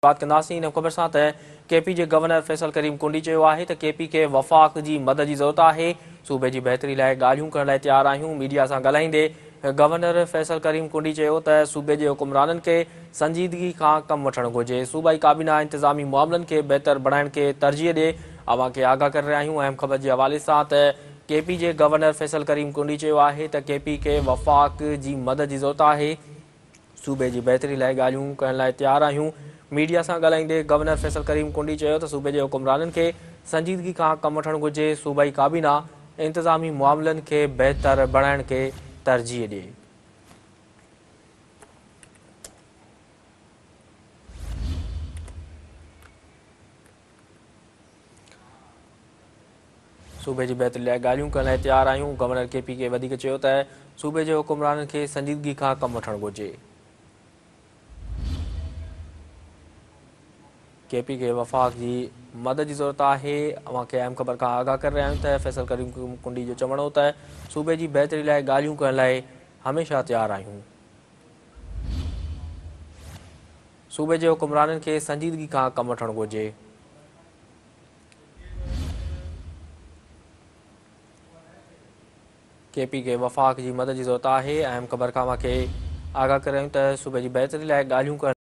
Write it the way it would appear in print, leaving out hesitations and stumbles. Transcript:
बात कंदासीं इन ख़बर सां त केपी जे गवर्नर फैसल करीम कुंडी चयो आहे त केपी खे वफ़ाक़ जी मदद जी ज़रूरत आहे। सूबे जी बहितरी लाइ ॻाल्हियूं करण लाइ तयारु आहियूं। मीडिया सां ॻाल्हाईंदे गवर्नर फैसल करीम कुंडी चयो त सूबे जे हुकुमराननि खे संजीदगी खां कमु वठणु घुरिजे। सूबाई काबीना इंतिज़ामी मामलनि खे बहितर बणाइण खे तरजीह ॾे। अवां खे आगाह करे रहिया आहियूं अहम ख़बर जे हवाले सां त केपी जे गवर्नर फैसल करीम कुंडी चयो आहे त केपी खे वफ़ाक़ जी मदद जी ज़रूरत आहे। सूबे जी बहितरी लाइ ॻाल्हियूं करण लाइ तयारु आहियूं। मीडिया सां ॻाल्हाईंदे गवर्नर फैसल करीम कुंडी चयो त सूबे जे हुकुमराननि खे संजीदगी खां कमु वठणु घुरिजे। सूबाई काबीना इंतिज़ामी मामलनि खे बहितर बणाइण खे तरजीह ॾिए। सूबे जी बहितरी लाइ ॻाल्हियूं करण लाइ तयारु आहियूं। गवर्नर केपी खे वधीक चयो त सूबे जे हुकुमराननि खे संजीदगी खां कमु वठणु घुरिजे। केपी खे वफ़ाक़ जी मदद जी ज़रूरत आहे। अवां खे अहम ख़बर खां आगाह करे रहिया आहियूं त फैसल करीम कुंडी जो चवणो त सूबे जी बहितरी लाइ ॻाल्हियूं करण लाइ हमेशह तयारु आहियूं। सूबे जे हुकुमराननि खे संजीदगी खां कमु वठणु घुरिजे। केपी खे वफ़ाक़ जी मदद जी ज़रूरत आहे। अहम ख़बर खां अवां खे आगाह करे रहिया आहियूं त सूबे जी बहितरी लाइ ॻाल्हियूं करण